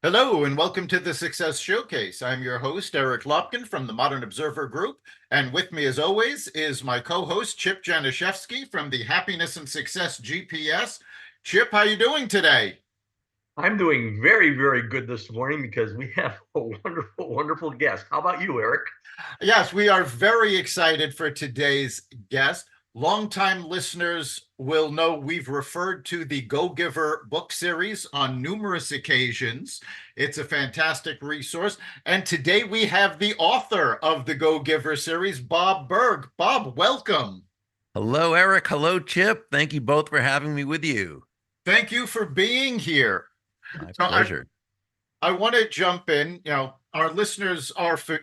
Hello and welcome to the Success Showcase. I'm your host, Eric Lopkin from the Modern Observer Group. And with me, as always, is my co-host, Chip Janiszewski from the Happiness and Success GPS. Chip, how you doing today? I'm doing very, very good this morning because we have a wonderful, wonderful guest. How about you, Eric? Yes, we are very excited for today's guest. Longtime listeners will know we've referred to the Go Giver book series on numerous occasions. It's a fantastic resource. And today we have the author of the Go Giver series, Bob Burg. Bob, welcome. Hello, Eric. Hello, Chip. Thank you both for having me with you. Thank you for being here. My So pleasure. I want to jump in. Our listeners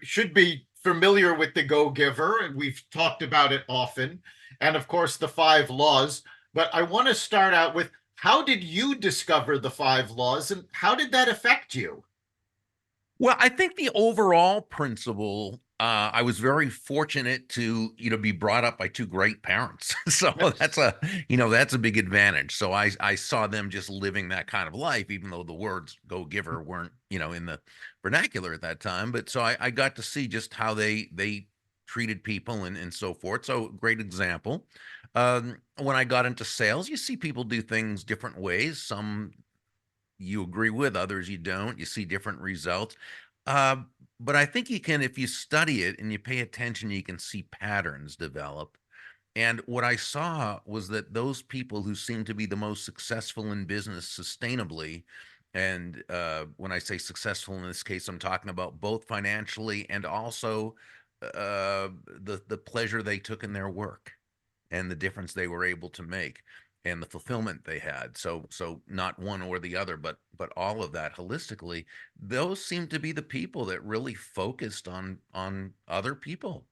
should be familiar with the Go Giver, and we've talked about it often, and of course the five laws. But I want to start out with, how did you discover the five laws, and how did that affect you? Well, I think the overall principle, I was very fortunate to, be brought up by two great parents. So Yes. that's a big advantage. So I saw them just living that kind of life, even though the words go giver weren't, in the vernacular at that time. But so I got to see just how they treated people and so forth. So great example. When I got into sales, you see people do things different ways. Some you agree with, others you don't. You see different results. Uh, but I think you can, if you study it and you pay attention, you can see patterns develop. And what I saw was that those people who seem to be the most successful in business sustainably, and when I say successful in this case, I'm talking about both financially and also the pleasure they took in their work and the difference they were able to make and the fulfillment they had. So not one or the other, but all of that holistically. Those seem to be the people that really focused on other people.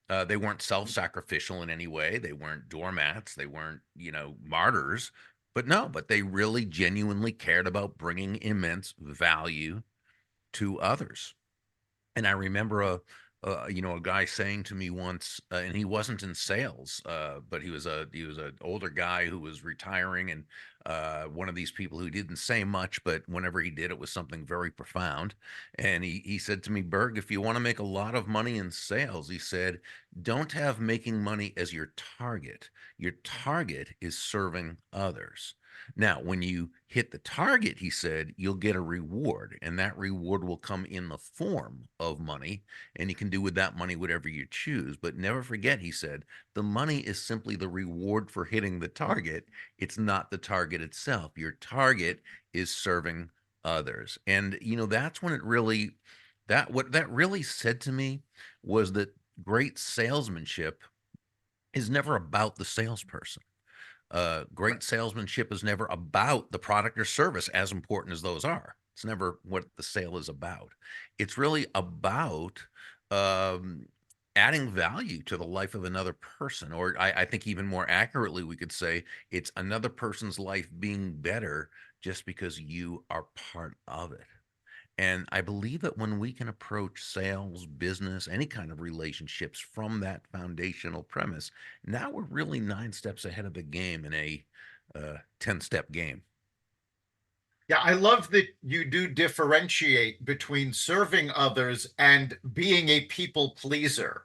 They weren't self-sacrificial in any way. They weren't doormats. They weren't, martyrs. But they really genuinely cared about bringing immense value to others. And I remember a guy saying to me once, and he wasn't in sales, but he was an older guy who was retiring, and one of these people who didn't say much, but whenever he did, it was something very profound. And he said to me, Berg, if you want to make a lot of money in sales, he said, don't have making money as your target. Your target is serving others. Now, when you hit the target, he said, you'll get a reward, and that reward will come in the form of money, and you can do with that money whatever you choose. But never forget, he said, the money is simply the reward for hitting the target. It's not the target itself. Your target is serving others. And, that's when what that really said to me was that great salesmanship is never about the salesperson. Great salesmanship is never about the product or service, as important as those are. It's never what the sale is about. It's really about um, adding value to the life of another person. Or I think even more accurately, we could say it's another person's life being better just because you are part of it. And I believe that when we can approach sales, business, any kind of relationships from that foundational premise, now we're really 9 steps ahead of the game in a 10-step game. Yeah, I love that you do differentiate between serving others and being a people pleaser.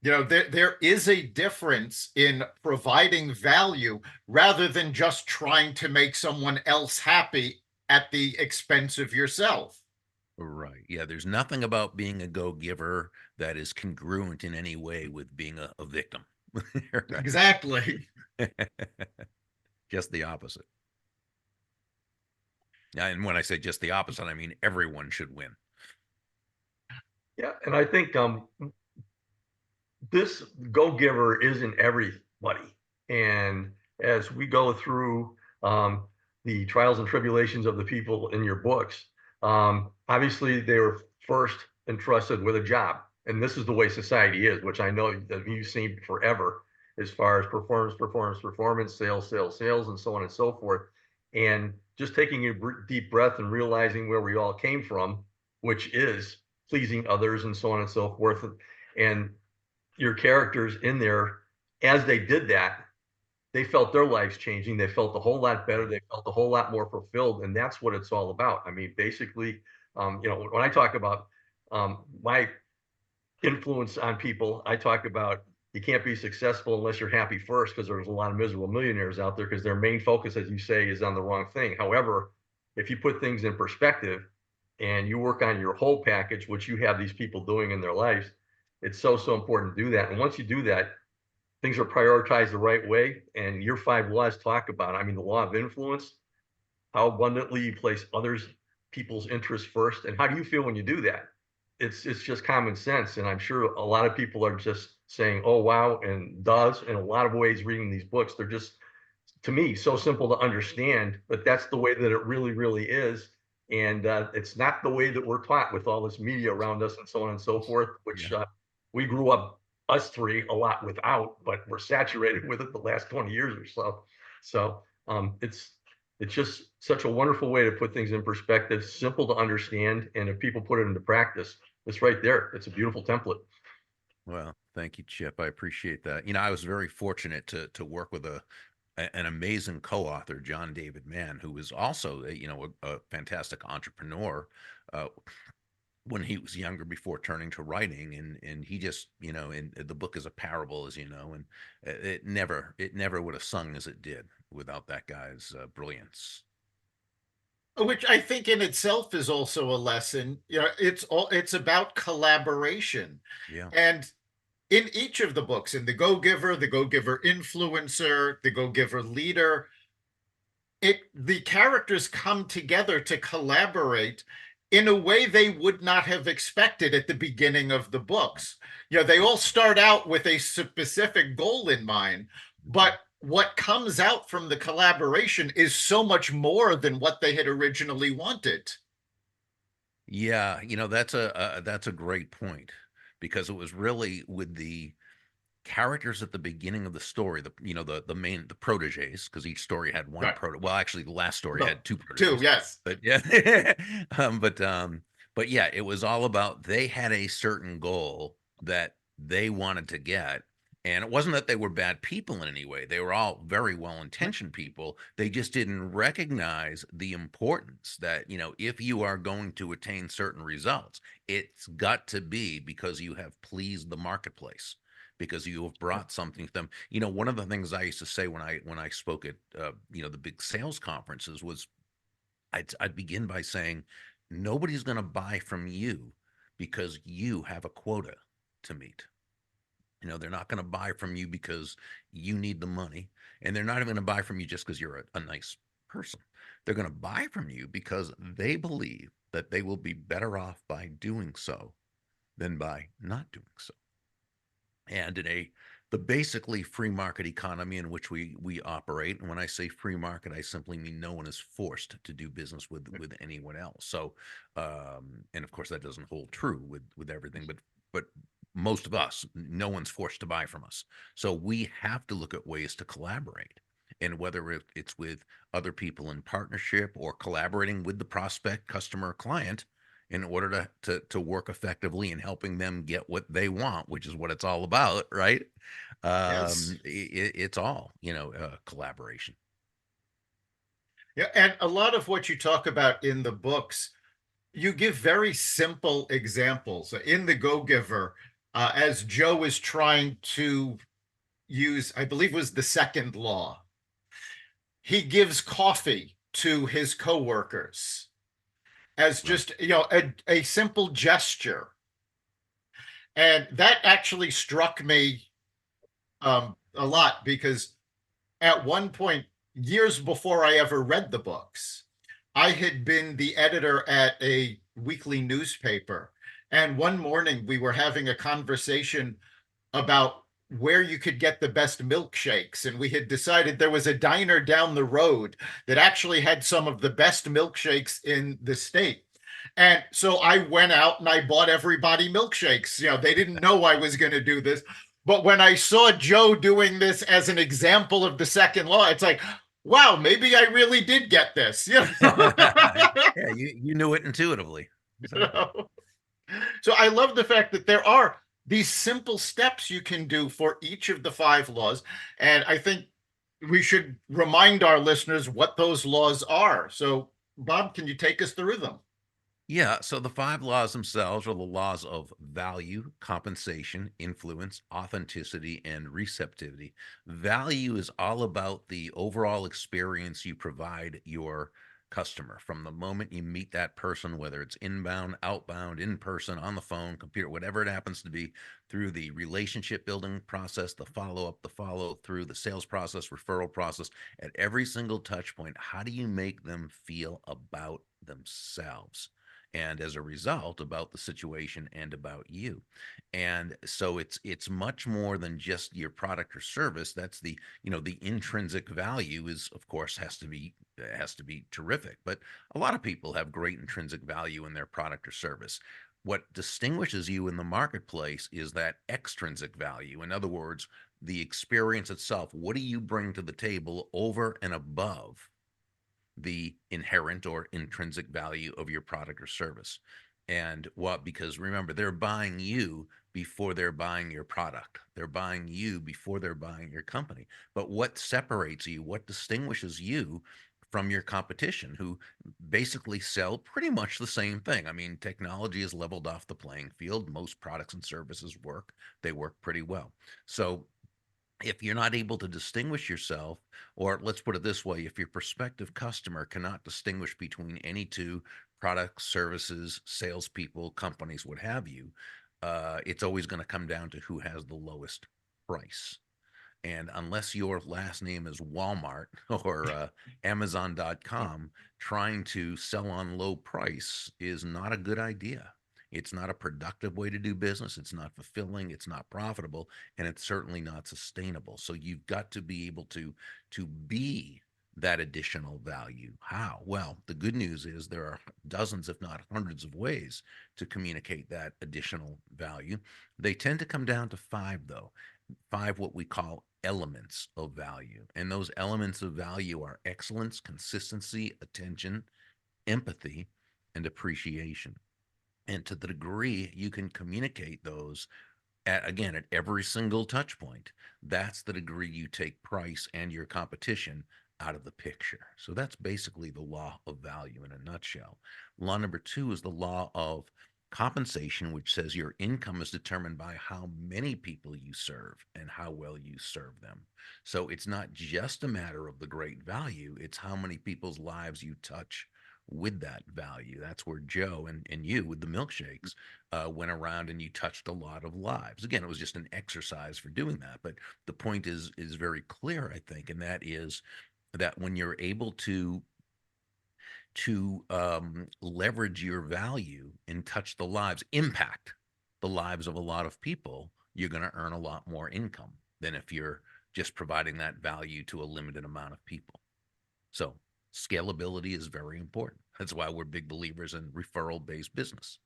There is a difference in providing value rather than just trying to make someone else happy at the expense of yourself. Right. Yeah. There's nothing about being a go giver that is congruent in any way with being a victim. Right. Exactly. Just the opposite. Yeah, and when I say just the opposite, I mean everyone should win. Yeah, and I think this go giver isn't everybody. And as we go through the trials and tribulations of the people in your books, obviously they were first entrusted with a job. And this is the way society is, which I know that you've seen forever, as far as performance, sales, and so on and so forth. And just taking a deep breath and realizing where we all came from, which is pleasing others and so on and so forth. And your characters in there, as they did that, they felt their lives changing. They felt a whole lot better. They felt a whole lot more fulfilled. And that's what it's all about. I mean, basically, when I talk about my influence on people, I talk about you can't be successful unless you're happy first, because there's a lot of miserable millionaires out there because their main focus, as you say, is on the wrong thing. However, if you put things in perspective and you work on your whole package, which you have these people doing in their lives, it's so important to do that. And once you do that, things are prioritized the right way. And your 5 laws talk about, I mean, the law of influence, how abundantly you place others, people's interests first. And how do you feel when you do that? It's just common sense. And I'm sure a lot of people are just saying, oh, wow, and does in a lot of ways reading these books. They're just, to me, so simple to understand, but that's the way that it really, really is. And it's not the way that we're taught with all this media around us and so on and so forth, which we grew up, us three, a lot without, but we're saturated with it the last 20 years or so. So it's just such a wonderful way to put things in perspective, simple to understand. And if people put it into practice, it's right there. It's a beautiful template. Well, thank you, Chip. I appreciate that. I was very fortunate to work with an amazing co-author, John David Mann, who was also, a fantastic entrepreneur when he was younger before turning to writing. And he just, and the book is a parable, as you know, and it never would have sung as it did without that guy's brilliance. Which I think in itself is also a lesson. It's about collaboration. Yeah. And in each of the books, in the Go-Giver, the Go-Giver Influencer, the Go-Giver Leader, the characters come together to collaborate in a way they would not have expected at the beginning of the books. They all start out with a specific goal in mind, but what comes out from the collaboration is so much more than what they had originally wanted. Yeah, that's a great point, because it was really with the characters at the beginning of the story, the proteges, because each story had one Right. well, actually the last story No, had two two, proteges. yes. But yeah. But yeah, it was all about, they had a certain goal that they wanted to get. And it wasn't that they were bad people in any way. They were all very well-intentioned people. They just didn't recognize the importance that, if you are going to attain certain results, it's got to be because you have pleased the marketplace, because you have brought something to them. One of the things I used to say when I spoke at the big sales conferences was, I'd begin by saying, nobody's going to buy from you because you have a quota to meet. They're not going to buy from you because you need the money, and they're not even going to buy from you just because you're a nice person. They're going to buy from you because they believe that they will be better off by doing so than by not doing so. And in the basically free market economy in which we operate, and when I say free market, I simply mean no one is forced to do business with anyone else. So, and of course that doesn't hold true with everything, but most of us, no one's forced to buy from us. So we have to look at ways to collaborate. And whether it's with other people in partnership or collaborating with the prospect, customer, or client, in order to work effectively in helping them get what they want, which is what it's all about, right? Yes. It's all, collaboration. Yeah, and a lot of what you talk about in the books, you give very simple examples. In the Go-Giver, as Joe is trying to use, I believe it was the second law, he gives coffee to his coworkers as just, a simple gesture. And that actually struck me a lot, because at one point, years before I ever read the books, I had been the editor at a weekly newspaper. And one morning we were having a conversation about where you could get the best milkshakes. And we had decided there was a diner down the road that actually had some of the best milkshakes in the state. And so I went out and I bought everybody milkshakes. They didn't know I was going to do this. But when I saw Joe doing this as an example of the second law, it's like, wow, maybe I really did get this. Yeah, you knew it intuitively. Exactly. So I love the fact that there are these simple steps you can do for each of the 5 laws. And I think we should remind our listeners what those laws are. So, Bob, can you take us through them? Yeah, so the five laws themselves are the laws of value, compensation, influence, authenticity, and receptivity. Value is all about the overall experience you provide your customer from the moment you meet that person, whether it's inbound, outbound, in person, on the phone, computer, whatever it happens to be, through the relationship building process, the follow up, the follow through, the sales process, referral process, at every single touch point. How do you make them feel about themselves? And as a result about the situation and about you. And so it's much more than just your product or service. That's the, the intrinsic value is, of course, has to be terrific, but a lot of people have great intrinsic value in their product or service. What distinguishes you in the marketplace is that extrinsic value. In other words, the experience itself. What do you bring to the table over and above the inherent or intrinsic value of your product or service? And what, because remember, they're buying you before they're buying your product. They're buying you before they're buying your company. But what separates you, what distinguishes you from your competition, who basically sell pretty much the same thing? I mean, technology has leveled off the playing field. Most products and services work, they work pretty well. So if you're not able to distinguish yourself, or let's put it this way, if your prospective customer cannot distinguish between any two products, services, salespeople, companies, what have you, it's always going to come down to who has the lowest price. And unless your last name is Walmart or Amazon.com, trying to sell on low price is not a good idea. It's not a productive way to do business. It's not fulfilling. It's not profitable, and it's certainly not sustainable. So you've got to be able to be that additional value. How? Well, the good news is there are dozens, if not hundreds, of ways to communicate that additional value. They tend to come down to five, though. Five what we call elements of value. And those elements of value are excellence, consistency, attention, empathy, and appreciation. And to the degree you can communicate those again at every single touch point, that's the degree you take price and your competition out of the picture. So that's basically the law of value in a nutshell. Law number two is the law of compensation, which says your income is determined by how many people you serve and how well you serve them. So it's not just a matter of the great value, it's how many people's lives you touch with that value. That's where Joe and you with the milkshakes went around and you touched a lot of lives. Again, it was just an exercise for doing that, but the point is very clear, I think, and that is that when you're able to leverage your value and touch the lives, impact the lives of a lot of people, you're going to earn a lot more income than if you're just providing that value to a limited amount of people. So scalability is very important. That's why we're big believers in referral based business.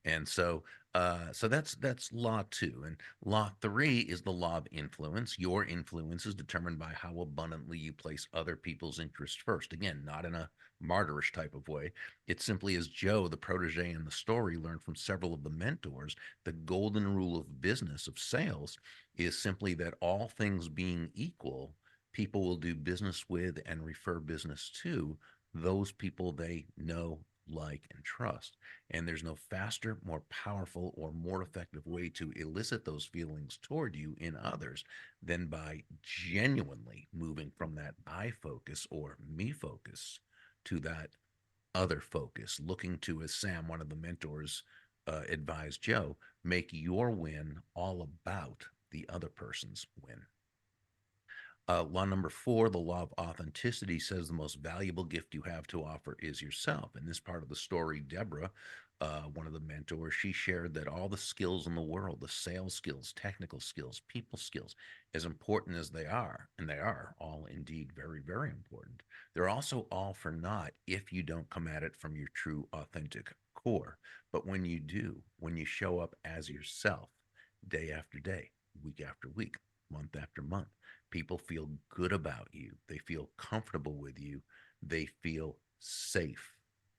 And so that's law two. And law three is the law of influence. Your influence is determined by how abundantly you place other people's interests first. Again, not in a martyrish type of way. It simply as Joe, the protege in the story, learned from several of the mentors, the golden rule of business, of sales, is simply that all things being equal, people will do business with and refer business to those people they know, like, and trust. And there's no faster, more powerful, or more effective way to elicit those feelings toward you in others than by genuinely moving from that I focus or me focus to that other focus, looking to, as Sam, one of the mentors, advised Joe, make your win all about the other person's win. Law number four, the law of authenticity, says the most valuable gift you have to offer is yourself. In this part of the story, Deborah, one of the mentors, she shared that all the skills in the world, the sales skills, technical skills, people skills, as important as they are, and they are all indeed very, very important, they're also all for naught if you don't come at it from your true, authentic core. But when you do, when you show up as yourself, day after day, week after week, month after month, people feel good about you. They feel comfortable with you. They feel safe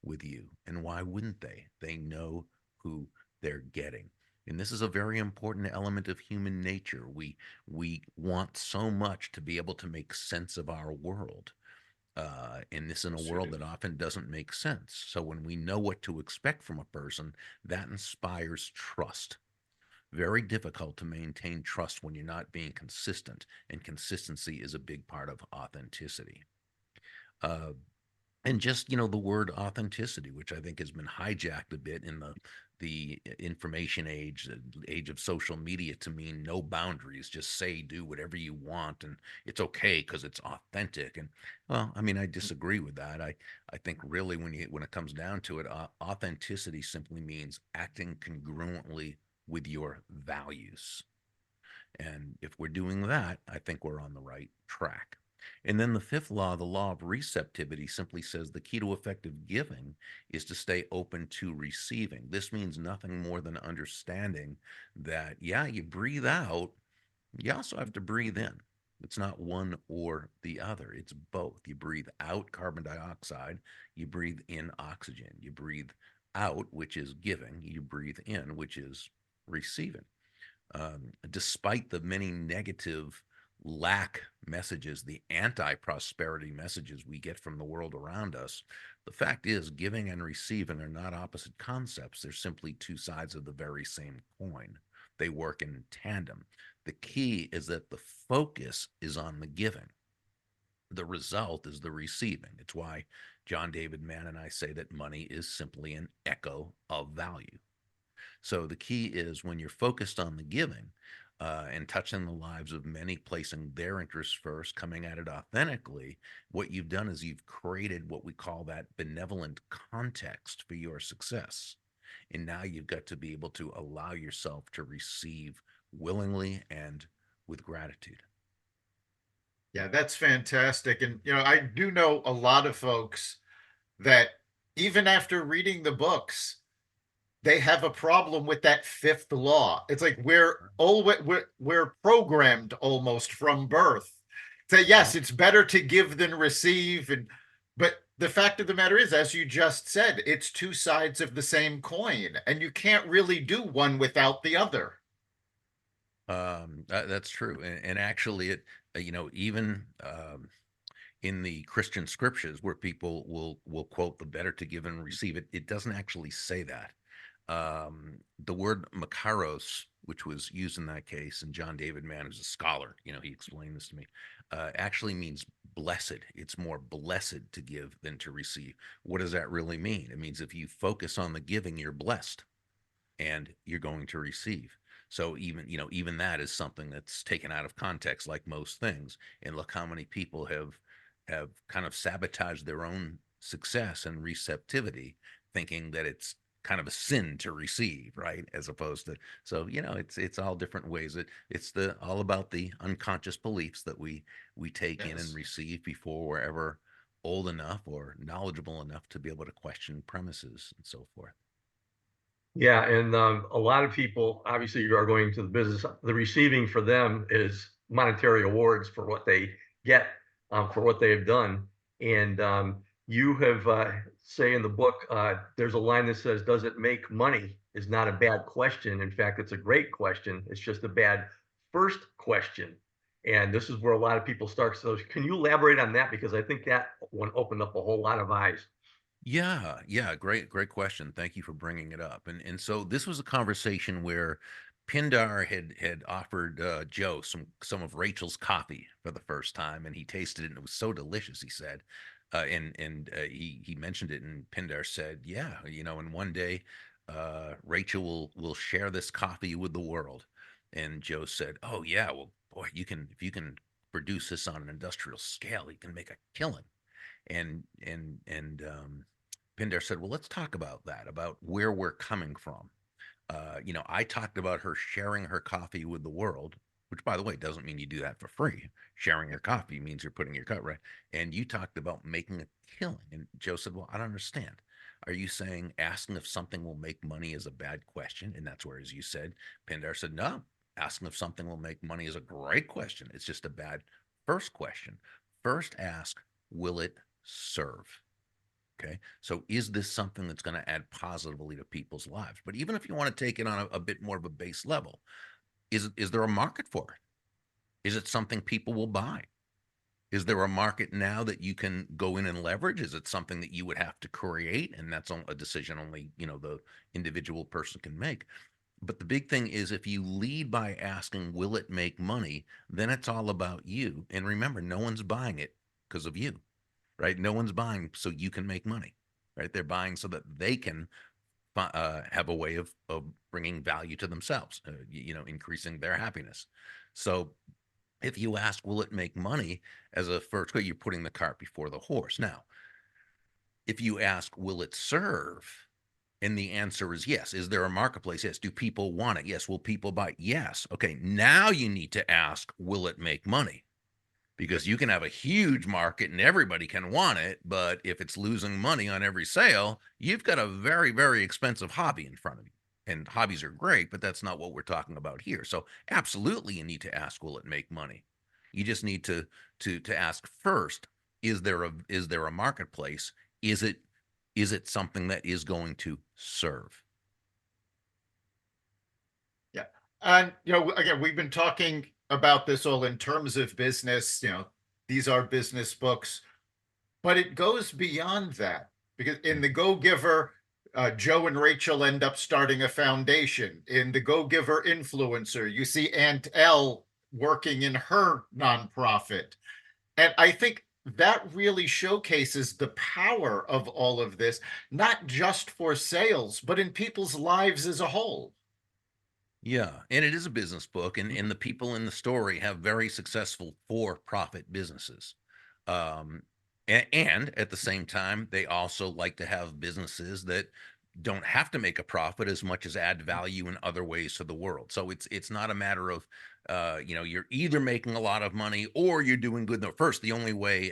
with you. And why wouldn't they? They know who they're getting. And this is a very important element of human nature. We want so much to be able to make sense of our world. And this in a Yes, you world do. that often doesn't make sense. So when we know what to expect from a person, that inspires trust. Very difficult to maintain trust when you're not being consistent, and consistency is a big part of authenticity. Uh, and just the word authenticity, which I think has been hijacked a bit in the information age, the age of social media, to mean no boundaries, just say, do whatever you want, and it's okay because it's authentic. And well, I mean, I disagree with that. I think really when it comes down to it, authenticity simply means acting congruently with your values. And if we're doing that, I think we're on the right track. And then the fifth law, the law of receptivity, simply says the key to effective giving is to stay open to receiving. This means nothing more than understanding that, yeah, you breathe out, you also have to breathe in. It's not one or the other, it's both. You breathe out carbon dioxide, you breathe in oxygen. You breathe out, which is giving, you breathe in, which is receiving. Despite the many negative lack messages, the anti prosperity messages we get from the world around us, the fact is, giving and receiving are not opposite concepts. They're simply two sides of the very same coin. They work in tandem. The key is that the focus is on the giving, the result is the receiving. It's why John David Mann and I say that money is simply an echo of value. So the key is when you're focused on the giving and touching the lives of many, placing their interests first, coming at it authentically, what you've done is you've created what we call that benevolent context for your success. And now you've got to be able to allow yourself to receive willingly and with gratitude. Yeah, that's fantastic. And, I do know a lot of folks that even after reading the books, they have a problem with that fifth law. It's like we're programmed almost from birth. So Yeah. yes, it's better to give than receive. And but the fact of the matter is, as you just said, it's two sides of the same coin, and you can't really do one without the other. That's true. And actually, even in the Christian scriptures where people will quote the better to give and receive it, it doesn't actually say that. The word makaros, which was used in that case, and John David Mann, who's a scholar, he explained this to me, actually means blessed. It's more blessed to give than to receive. What does that really mean? It means if you focus on the giving, you're blessed and you're going to receive. So even that is something that's taken out of context, like most things. And look how many people have kind of sabotaged their own success and receptivity, thinking that it's kind of a sin to receive, right? As opposed to, so it's all different ways. It's the all about the unconscious beliefs that we take in and Yes. receive before we're ever old enough or knowledgeable enough to be able to question premises and so forth. Yeah, and a lot of people obviously are going to the business. The receiving for them is monetary awards for what they get, for what they have done. And you have say in the book, there's a line that says, "Does it make money?" Is not a bad question. In fact, it's a great question. It's just a bad first question. And this is where a lot of people start. So, can you elaborate on that? Because I think that one opened up a whole lot of eyes. Yeah, yeah, great question. Thank you for bringing it up. And so this was a conversation where Pindar had offered Joe some of Rachel's coffee for the first time, and he tasted it, and it was so delicious. He said, and he mentioned it, and Pindar said, "Yeah, and one day, Rachel will share this coffee with the world." And Joe said, "Oh yeah, well, boy, you can if you can produce this on an industrial scale, you can make a killing." And Pindar said, "Well, let's talk about that, about where we're coming from." I talked about her sharing her coffee with the world, which, by the way, doesn't mean you do that for free. Sharing your coffee means you're putting your cut right. And you talked about making a killing. And Joe said, "Well, I don't understand. Are you saying asking if something will make money is a bad question?" And that's where, as you said, Pindar said, "No, asking if something will make money is a great question. It's just a bad first question. First ask, will it serve?" Okay. So is this something that's going to add positively to people's lives? But even if you want to take it on a bit more of a base level, is there a market for it? Is it something people will buy? Is there a market now that you can go in and leverage? Is it something that you would have to create? And that's a decision only, the individual person can make. But the big thing is if you lead by asking, will it make money? Then it's all about you. And remember, no one's buying it because of you, right? No one's buying so you can make money, right? They're buying so that they can have a way of bringing value to themselves, increasing their happiness. So if you ask, will it make money as a first, you're putting the cart before the horse. Now, if you ask, will it serve? And the answer is yes. Is there a marketplace? Yes. Do people want it? Yes. Will people buy it? Yes. Okay. Now you need to ask, will it make money? Because you can have a huge market and everybody can want it. But if it's losing money on every sale, you've got a very, very expensive hobby in front of you. And hobbies are great, but that's not what we're talking about here. So absolutely you need to ask, will it make money? You just need to ask first, is there a marketplace? Is it something that is going to serve? Yeah. And, again, we've been talking about this all in terms of business. These are business books, but it goes beyond that because in The Go Giver, Joe and Rachel end up starting a foundation. In The Go Giver Influencer, you see Aunt Elle working in her nonprofit. And I think that really showcases the power of all of this, not just for sales, but in people's lives as a whole. Yeah, and it is a business book, and the people in the story have very successful for-profit businesses. Um, and at the same time, they also like to have businesses that don't have to make a profit as much as add value in other ways to the world. So it's not a matter of you're either making a lot of money or you're doing good. No, first, the only way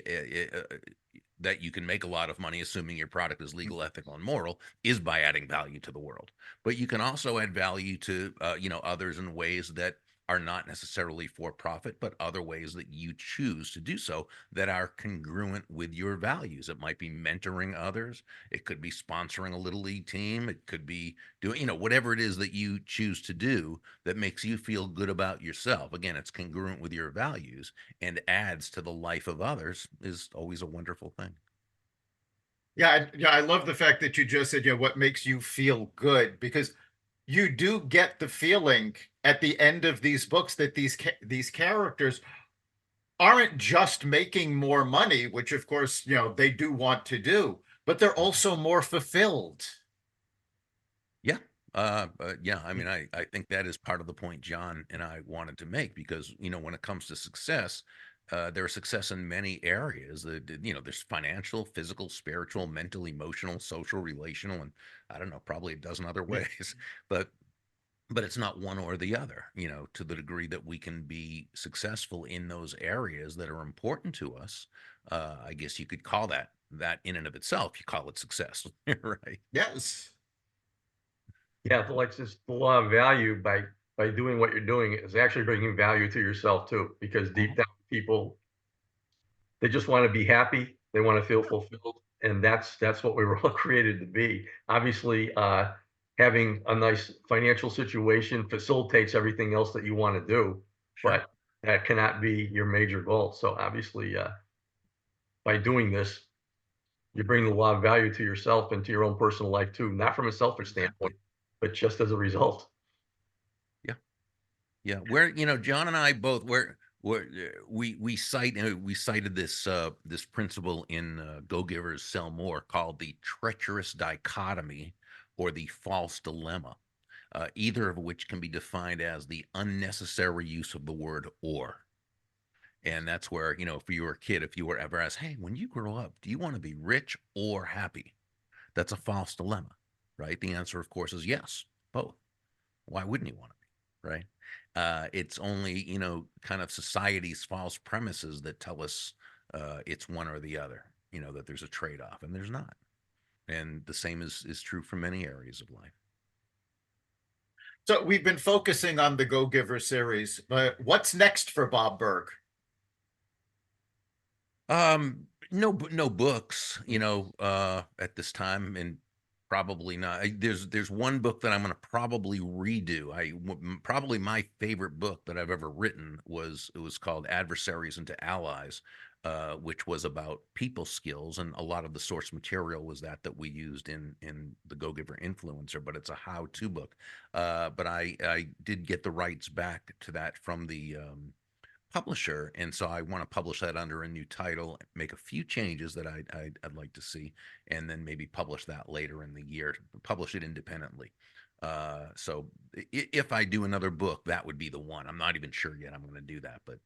that you can make a lot of money, assuming your product is legal, ethical, and moral, is by adding value to the world. But you can also add value to others in ways that are not necessarily for profit, but other ways that you choose to do so that are congruent with your values. It might be mentoring others. It could be sponsoring a little league team. It could be doing, whatever it is that you choose to do that makes you feel good about yourself. Again, it's congruent with your values and adds to the life of others is always a wonderful thing. Yeah, I love the fact that you just said, what makes you feel good, because you do get the feeling at the end of these books that these characters aren't just making more money, which of course, they do want to do, but they're also more fulfilled. Yeah. Yeah. I mean, I think that is part of the point John and I wanted to make because, when it comes to success, there's success in many areas. There's financial, physical, spiritual, mental, emotional, social, relational, and I don't know, probably a dozen other Yeah. ways. But it's not one or the other, to the degree that we can be successful in those areas that are important to us. I guess you could call that in and of itself, you call it success, right? Yes. Yeah, like just the law of value by doing what you're doing is actually bringing value to yourself too, because deep down people, they just want to be happy, they want to feel fulfilled, and that's what we were all created to be. Obviously, having a nice financial situation facilitates everything else that you want to do, Sure. but that cannot be your major goal. So obviously, by doing this, you bring the law of value to yourself and to your own personal life too, not from a selfish Exactly. standpoint, but just as a result. Yeah. Yeah. Where, John and I both we cited this principle in Go Givers Sell More called the treacherous dichotomy or the false dilemma. Either of which can be defined as the unnecessary use of the word or. And that's where, if you were a kid, if you were ever asked, hey, when you grow up, do you want to be rich or happy? That's a false dilemma, right? The answer, of course, is yes, both. Why wouldn't you want to be, right? It's only, kind of society's false premises that tell us it's one or the other, that there's a trade off, and there's not. And the same is true for many areas of life. So we've been focusing on the Go Giver series, but what's next for Bob Burg? No books, at this time, and probably not. There's one book that I'm going to probably redo. Probably my favorite book that I've ever written it was called Adversaries into Allies, which was about people skills, and a lot of the source material was that we used in the Go Giver Influencer. But it's a how-to book. But I did get the rights back to that from the publisher, and so I want to publish that under a new title, make a few changes that I'd like to see, and then maybe publish that later in the year, publish it independently. So if I do another book, that would be the one. I'm not even sure yet I'm going to do that, but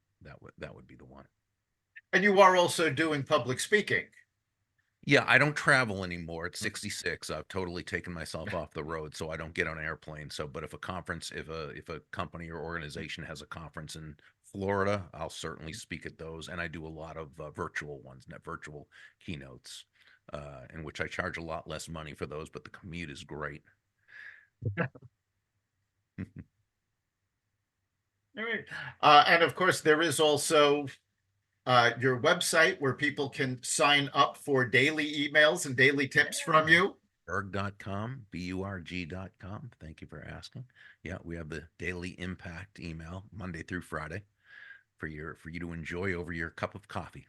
that would be the one. And you are also doing public speaking. Yeah, I don't travel anymore. At 66, I've totally taken myself off the road, so I don't get on airplanes. So, but if a company or organization has a conference in Florida, I'll certainly speak at those. And I do a lot of virtual ones, virtual keynotes, in which I charge a lot less money for those, but the commute is great. All right. And of course, there is also your website where people can sign up for daily emails and daily tips from you. Burg.com, Burg.com. Thank you for asking. Yeah, we have the daily impact email Monday through Friday for you to enjoy over your cup of coffee.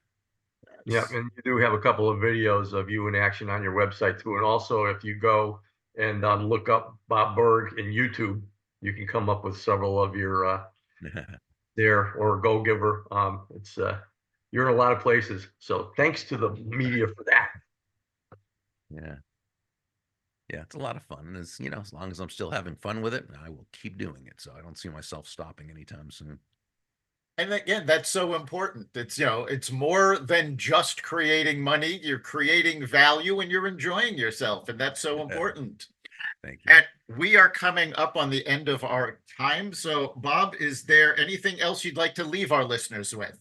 Yeah, and you do have a couple of videos of you in action on your website too. And also, if you go and look up Bob Burg in YouTube, you can come up with several of your there, or Go Giver. It's you're in a lot of places. So thanks to the media for that. Yeah. Yeah, it's a lot of fun. And as long as I'm still having fun with it, I will keep doing it. So I don't see myself stopping anytime soon. And again, that's so important. It's more than just creating money. You're creating value and you're enjoying yourself. And that's so important. Thank you. And we are coming up on the end of our time. So, Bob, is there anything else you'd like to leave our listeners with?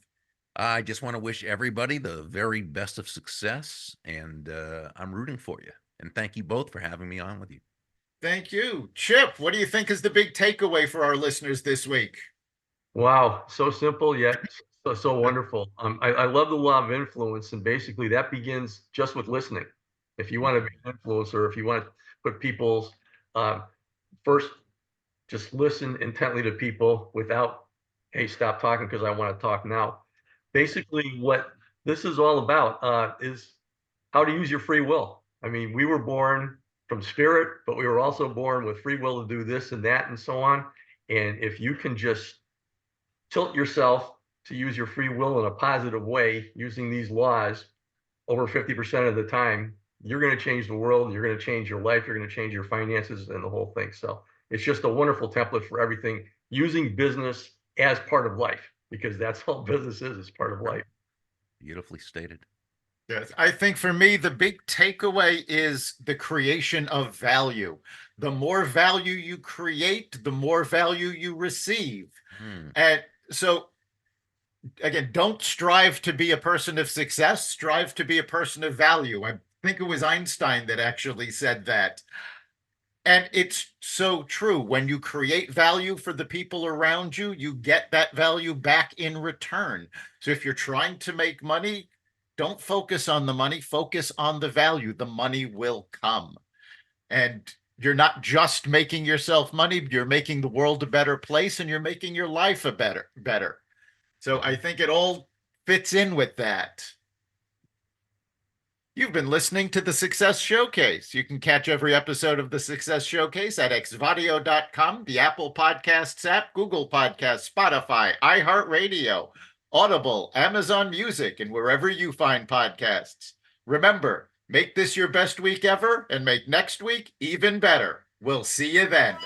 I just want to wish everybody the very best of success, and I'm rooting for you. And thank you both for having me on with you. Thank you. Chip, what do you think is the big takeaway for our listeners this week? Wow, so simple yet so wonderful. I love the law of influence, and basically that begins just with listening. If you want to be an influencer, if you want to put people's first, just listen intently to people without, hey, stop talking because I want to talk now. Basically, what this is all about is how to use your free will. I mean, we were born from spirit, but we were also born with free will to do this and that and so on. And if you can just tilt yourself to use your free will in a positive way using these laws over 50% of the time, you're going to change the world, you're going to change your life, you're going to change your finances and the whole thing. So it's just a wonderful template for everything, using business as part of life, because that's all business is part of life. Beautifully stated. Yes, I think for me, the big takeaway is the creation of value. The more value you create, the more value you receive. And so, again, don't strive to be a person of success, strive to be a person of value. I think it was Einstein that actually said that. And it's so true. When you create value for the people around you, you get that value back in return. So if you're trying to make money, don't focus on the money, focus on the value. The money will come. And you're not just making yourself money, you're making the world a better place, and you're making your life a better. So I think it all fits in with that. You've been listening to the Success Showcase. You can catch every episode of the Success Showcase at xvadio.com, the Apple Podcasts app, Google Podcasts, Spotify, iHeartRadio, Audible, Amazon Music, and wherever you find podcasts. Remember, make this your best week ever and make next week even better. We'll see you then.